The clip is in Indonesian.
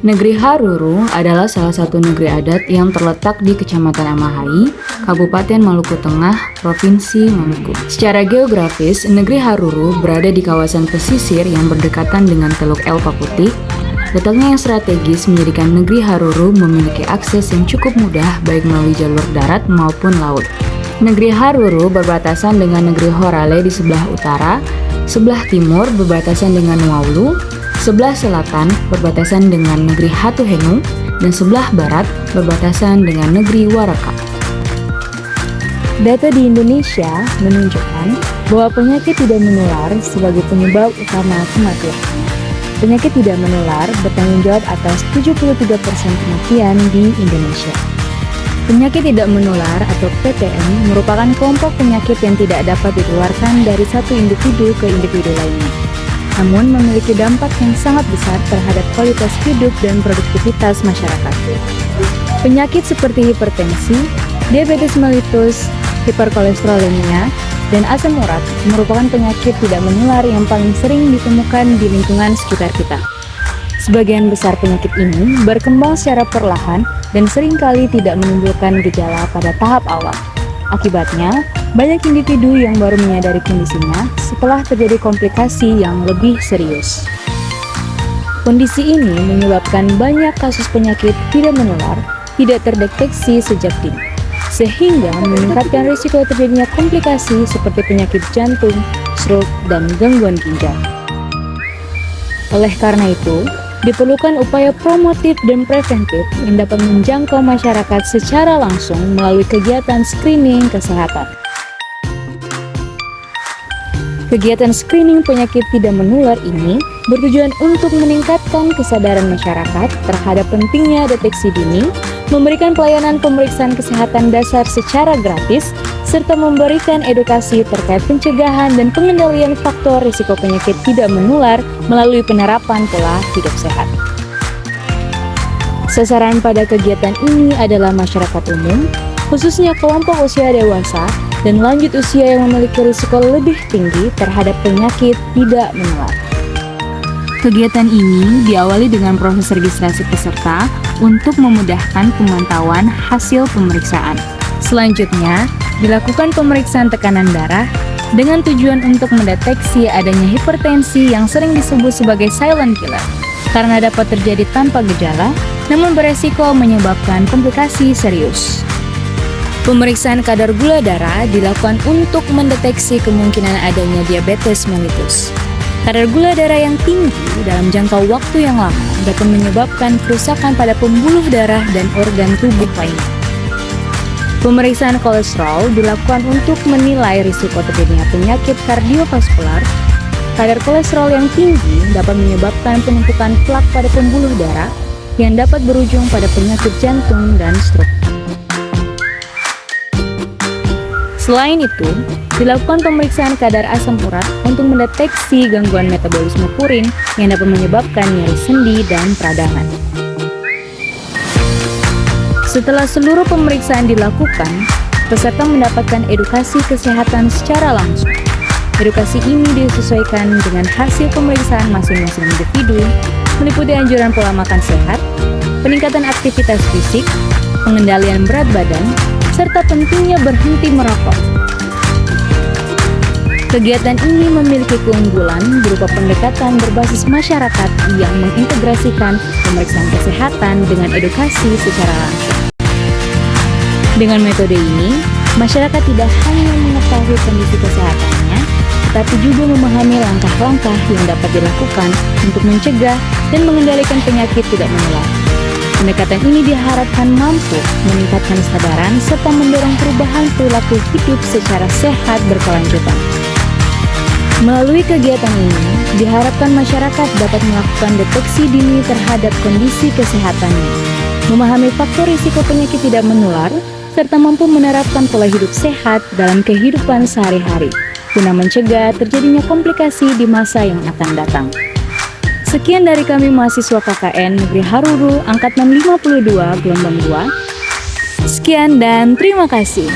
Negeri Haruru adalah salah satu negeri adat yang terletak di Kecamatan Amahai, Kabupaten Maluku Tengah, Provinsi Maluku. Secara geografis, negeri Haruru berada di kawasan pesisir yang berdekatan dengan Teluk Elpa Putih. Letaknya yang strategis menjadikan negeri Haruru memiliki akses yang cukup mudah baik melalui jalur darat maupun laut. Negeri Haruru berbatasan dengan negeri Horale di sebelah utara, sebelah timur berbatasan dengan Nuaulu, sebelah selatan berbatasan dengan negeri Hatuhenu, dan sebelah barat berbatasan dengan negeri Waraka. Data di Indonesia menunjukkan bahwa penyakit tidak menular sebagai penyebab utama kematian. Penyakit tidak menular bertanggung jawab atas 73% kematian di Indonesia. Penyakit tidak menular atau PTM merupakan kelompok penyakit yang tidak dapat ditularkan dari satu individu ke individu lainnya, namun memiliki dampak yang sangat besar terhadap kualitas hidup dan produktivitas masyarakat. Penyakit seperti hipertensi, diabetes mellitus, hiperkolesterolemia, dan asam urat merupakan penyakit tidak menular yang paling sering ditemukan di lingkungan sekitar kita. Sebagian besar penyakit ini berkembang secara perlahan dan seringkali tidak menimbulkan gejala pada tahap awal. Akibatnya, banyak individu yang baru menyadari kondisinya setelah terjadi komplikasi yang lebih serius. Kondisi ini menyebabkan banyak kasus penyakit tidak menular tidak terdeteksi sejak dini, sehingga meningkatkan risiko terjadinya komplikasi seperti penyakit jantung, stroke, dan gangguan ginjal. Oleh karena itu, diperlukan upaya promotif dan preventif yang dapat menjangkau masyarakat secara langsung melalui kegiatan screening kesehatan. Kegiatan screening penyakit tidak menular ini bertujuan untuk meningkatkan kesadaran masyarakat terhadap pentingnya deteksi dini, memberikan pelayanan pemeriksaan kesehatan dasar secara gratis, serta memberikan edukasi terkait pencegahan dan pengendalian faktor risiko penyakit tidak menular melalui penerapan pola hidup sehat. Sasaran pada kegiatan ini adalah masyarakat umum, khususnya kelompok usia dewasa dan lanjut usia yang memiliki risiko lebih tinggi terhadap penyakit tidak menular. Kegiatan ini diawali dengan proses registrasi peserta untuk memudahkan pemantauan hasil pemeriksaan. Selanjutnya, dilakukan pemeriksaan tekanan darah dengan tujuan untuk mendeteksi adanya hipertensi yang sering disebut sebagai silent killer karena dapat terjadi tanpa gejala namun beresiko menyebabkan komplikasi serius. Pemeriksaan kadar gula darah dilakukan untuk mendeteksi kemungkinan adanya diabetes mellitus. Kadar gula darah yang tinggi dalam jangka waktu yang lama dapat menyebabkan kerusakan pada pembuluh darah dan organ tubuh lainnya. Pemeriksaan kolesterol dilakukan untuk menilai risiko terjadinya penyakit kardiovaskular. Kadar kolesterol yang tinggi dapat menyebabkan penumpukan plak pada pembuluh darah yang dapat berujung pada penyakit jantung dan stroke. Selain itu, dilakukan pemeriksaan kadar asam urat untuk mendeteksi gangguan metabolisme purin yang dapat menyebabkan nyeri sendi dan peradangan. Setelah seluruh pemeriksaan dilakukan, peserta mendapatkan edukasi kesehatan secara langsung. Edukasi ini disesuaikan dengan hasil pemeriksaan masing-masing individu, meliputi anjuran pola makan sehat, peningkatan aktivitas fisik, pengendalian berat badan, serta pentingnya berhenti merokok. Kegiatan ini memiliki keunggulan berupa pendekatan berbasis masyarakat yang mengintegrasikan pemeriksaan kesehatan dengan edukasi secara langsung. Dengan metode ini, masyarakat tidak hanya mengetahui kondisi kesehatannya, tetapi juga memahami langkah-langkah yang dapat dilakukan untuk mencegah dan mengendalikan penyakit tidak menular. Pendekatan ini diharapkan mampu meningkatkan kesadaran serta mendorong perubahan perilaku hidup secara sehat berkelanjutan. Melalui kegiatan ini, diharapkan masyarakat dapat melakukan deteksi dini terhadap kondisi kesehatannya, memahami faktor risiko penyakit tidak menular, serta mampu menerapkan pola hidup sehat dalam kehidupan sehari-hari, guna mencegah terjadinya komplikasi di masa yang akan datang. Sekian dari kami mahasiswa KKN Negeri Haruru Angkatan 52 Gelombang 2. Sekian dan terima kasih.